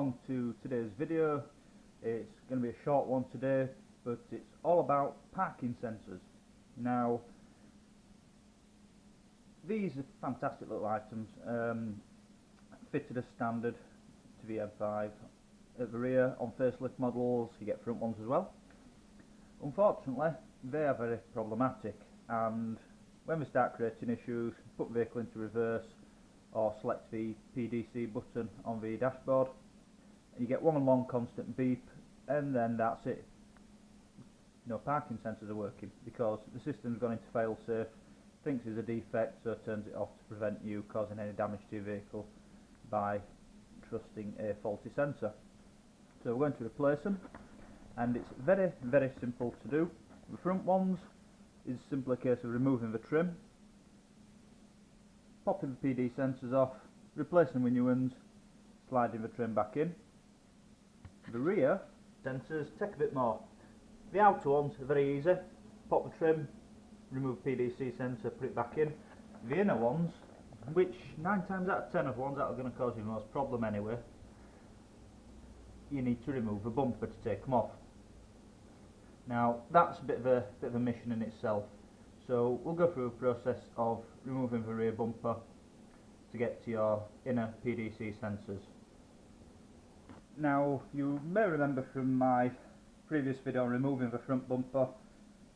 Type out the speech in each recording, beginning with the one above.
along to today's video. It's going to be a short one today, but it's all about parking sensors. Now, these are fantastic little items, fitted as standard to the M5. At the rear, on facelift models, you get front ones as well. Unfortunately, they are very problematic, and when we start creating issues, put the vehicle into reverse or select the PDC button on the dashboard, and you get one long constant beep, and then that's it. No parking sensors are working because the system's gone into fail safe, thinks there's a defect, so turns it off to prevent you causing any damage to your vehicle by trusting a faulty sensor. So we're going to replace them, and it's very, very simple to do. The front ones is simply a case of removing the trim, popping the PD sensors off, replacing with new ones, sliding the trim back in. The rear sensors take a bit more. The outer ones are very easy. Pop the trim, remove PDC sensor, put it back in. The inner ones, which 9 times out of 10 of ones that are going to cause you the most problem anyway, you need to remove the bumper to take them off. Now that's a bit of a mission in itself. So we'll go through a process of removing the rear bumper to get to your inner PDC sensors. Now you may remember from my previous video on removing the front bumper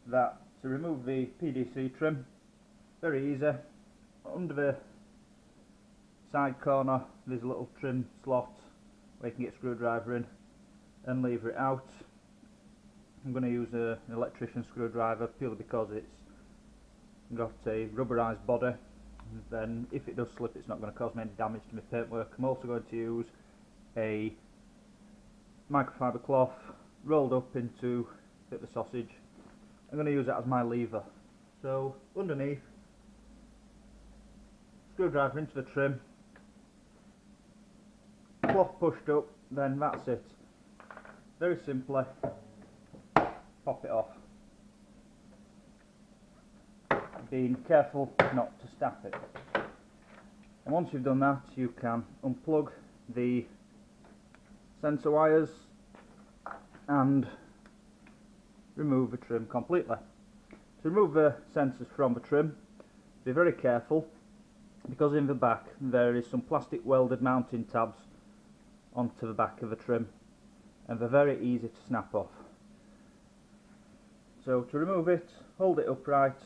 that to remove the PDC trim, very easy. Under the side corner there's a little trim slot where you can get a screwdriver in and lever it out. I'm going to use an electrician screwdriver purely because it's got a rubberized body, and then if it does slip it's not going to cause me any damage to my paintwork. I'm also going to use a microfiber cloth rolled up into a bit of a sausage. I'm going to use that as my lever. So underneath, screwdriver into the trim, cloth pushed up, then that's it. Very simply pop it off, being careful not to snap it. And once you've done that, you can unplug the sensor wires and remove the trim completely. To remove the sensors from the trim, be very careful, because in the back there is some plastic welded mounting tabs onto the back of the trim, and they're very easy to snap off. So to remove it, hold it upright,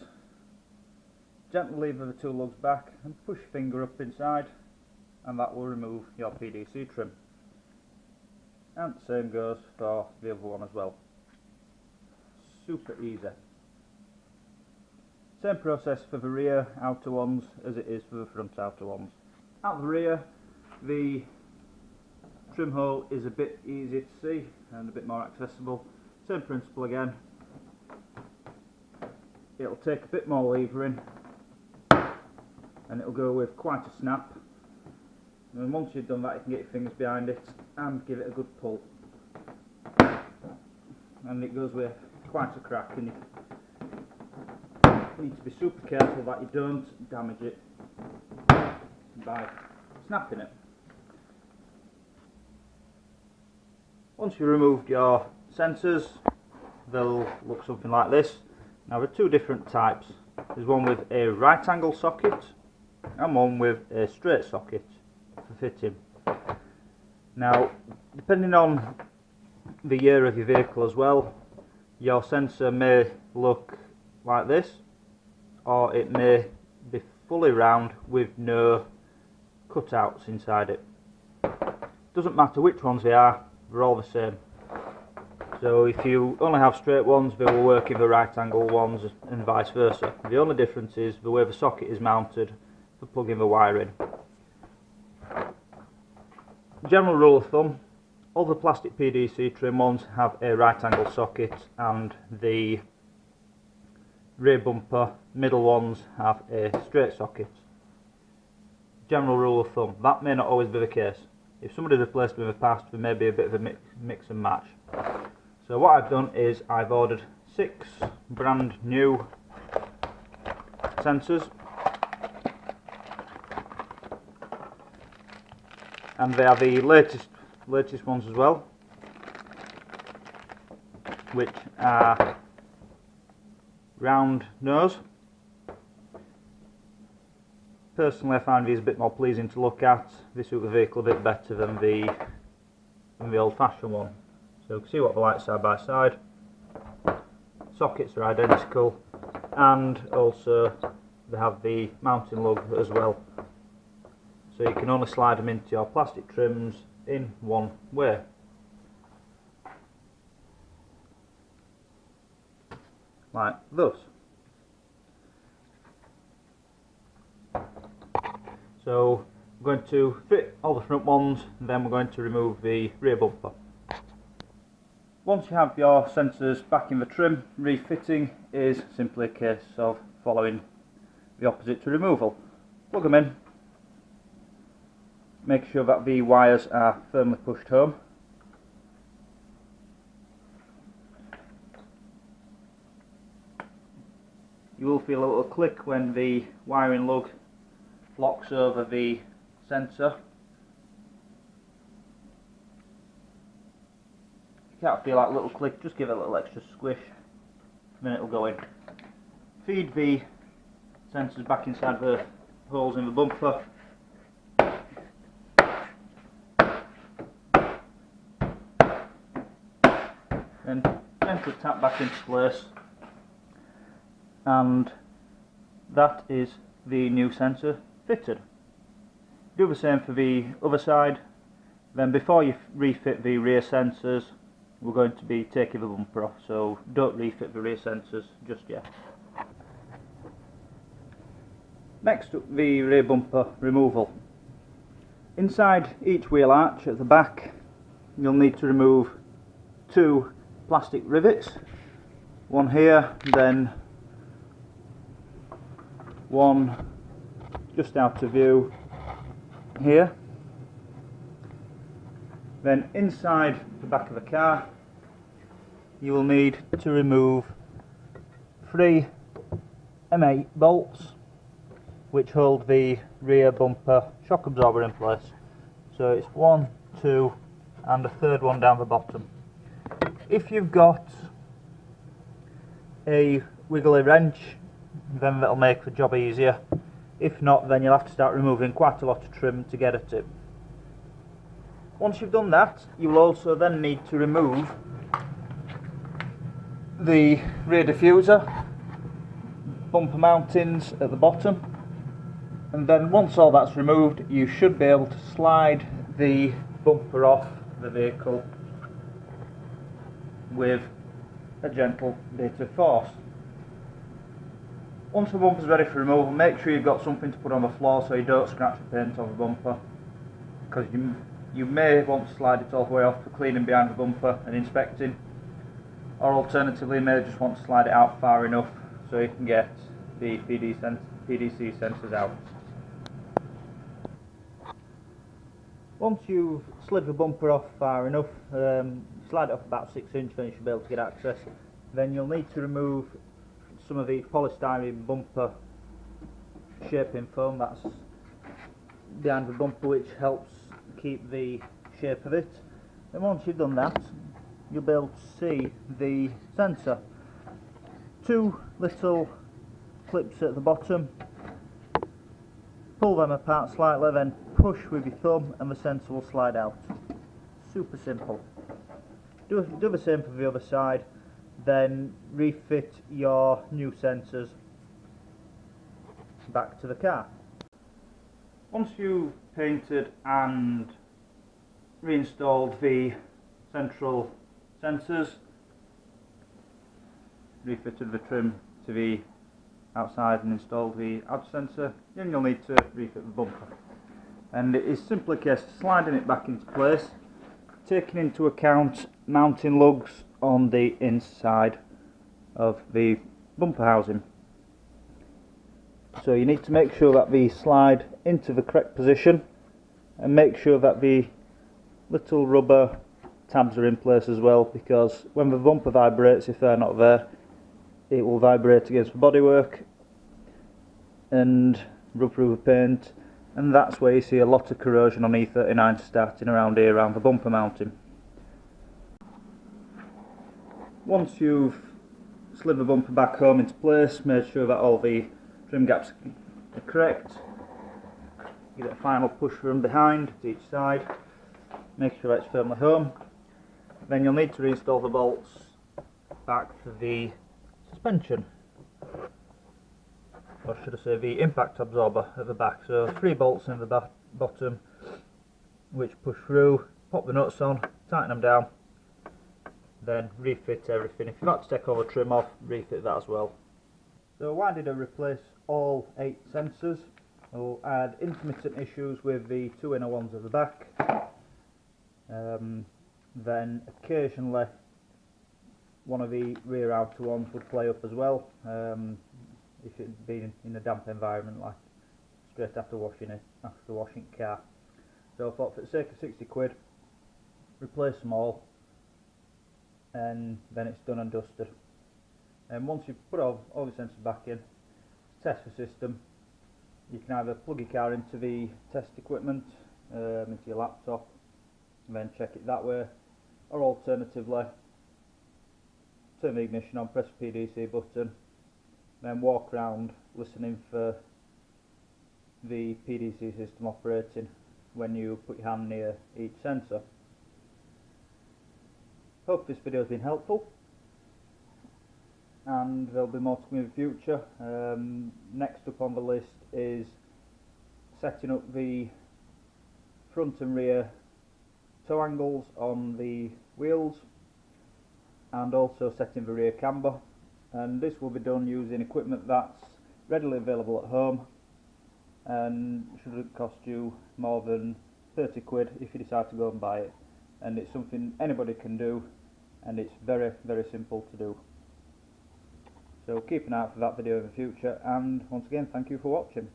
gently lever the two lugs back and push your finger up inside, and that will remove your PDC trim. And the same goes for the other one as well. Super easy. Same process for the rear outer ones as it is for the front outer ones. At the rear, the trim hole is a bit easier to see and a bit more accessible. Same principle again. It'll take a bit more levering and it'll go with quite a snap. And once you've done that, you can get your fingers behind it and give it a good pull. And it goes with quite a crack, and you need to be super careful that you don't damage it by snapping it. Once you've removed your sensors, they'll look something like this. Now there are two different types. There's one with a right angle socket and one with a straight socket for fitting. Now depending on the year of your vehicle as well, your sensor may look like this, or it may be fully round with no cutouts inside it. Doesn't matter which ones they are, they're all the same. So if you only have straight ones, they will work in the right angle ones and vice versa. The only difference is the way the socket is mounted for plugging the wire in. General rule of thumb, all the plastic PDC trim ones have a right angle socket, and the rear bumper middle ones have a straight socket. General rule of thumb. That may not always be the case. If somebody's replaced them in the past, there may be a bit of a mix and match. So what I've done is I've ordered 6 brand new sensors, and they are the latest latest ones as well, which are round nose. Personally, I find these a bit more pleasing to look at. They suit the vehicle a bit better than the old-fashioned one. So you can see what they're like side by side. Sockets are identical, and also they have the mounting lug as well. So you can only slide them into your plastic trims in one way. Like thus. So we're going to fit all the front ones, and then we're going to remove the rear bumper. Once you have your sensors back in the trim, refitting is simply a case of following the opposite to removal. Plug them in, make sure that the wires are firmly pushed home. You will feel a little click when the wiring lug locks over the sensor. If you can't feel that little click, just give it a little extra squish, then it'll go in. Feed the sensors back inside the holes in the bumper. Then gently tap back into place, and that is the new sensor fitted. Do the same for the other side. Then before you refit the rear sensors, we're going to be taking the bumper off, so don't refit the rear sensors just yet. Next up, the rear bumper removal. Inside each wheel arch at the back, you'll need to remove two plastic rivets, one here, then one just out of view here. Then inside the back of the car, you will need to remove 3 M8 bolts which hold the rear bumper shock absorber in place. So it's 1, 2 and a third one down the bottom. If you've got a wiggly wrench, then that'll make the job easier. If not, then you'll have to start removing quite a lot of trim to get at it. Once you've done that, you will also then need to remove the rear diffuser, bumper mountings at the bottom, and then once all that's removed, you should be able to slide the bumper off the vehicle with a gentle bit of force. Once the bumper is ready for removal, make sure you've got something to put on the floor so you don't scratch the paint on the bumper, because you may want to slide it all the way off for cleaning behind the bumper and inspecting, or alternatively you may just want to slide it out far enough so you can get the PDC sensors out. Once you've slid the bumper off far enough, slide it off about 6 inches, then you should be able to get access. Then you'll need to remove some of the polystyrene bumper shaping foam that's behind the bumper, which helps keep the shape of it. And once you've done that, you'll be able to see the sensor. 2 little clips at the bottom. Pull them apart slightly, then push with your thumb and the sensor will slide out. Super simple. Do the same for the other side, then refit your new sensors back to the car. Once you've painted and reinstalled the central sensors, refitted the trim to the outside and installed the outer sensor, then you'll need to refit the bumper. And it is simply a case of sliding it back into place, taking into account mounting lugs on the inside of the bumper housing. So you need to make sure that they slide into the correct position, and make sure that the little rubber tabs are in place as well, because when the bumper vibrates, if they're not there, it will vibrate against the bodywork and rub through the paint, and that's where you see a lot of corrosion on E39 starting around here, around the bumper mounting. Once you've slid the bumper back home into place, made sure that all the trim gaps are correct, give it a final push from behind to each side, make sure that's firmly home. Then you'll need to reinstall the bolts back for the suspension, or should I say the impact absorber at the back. So 3 bolts in the bottom which push through, pop the nuts on, tighten them down, then refit everything. If you've got to take all the trim off, refit that as well. So why did I replace all 8 sensors? Well, I had intermittent issues with the 2 inner ones at the back. Then occasionally one of the rear outer ones would play up as well, if it had been in a damp environment, like straight after washing car. So I thought, for the sake of 60 quid, replace them all, and then it's done and dusted. And once you've put all the sensors back in, test the system. You can either plug your car into the test equipment, into your laptop, and then check it that way, or alternatively turn the ignition on, press the PDC button, then walk around listening for the PDC system operating when you put your hand near each sensor. Hope this video has been helpful, and there'll be more to come in the future. Next up on the list is setting up the front and rear toe angles on the wheels, and also setting the rear camber, and this will be done using equipment that's readily available at home and shouldn't cost you more than 30 quid if you decide to go and buy it. And it's something anybody can do, and it's very, very simple to do. So keep an eye out for that video in the future, and once again, thank you for watching.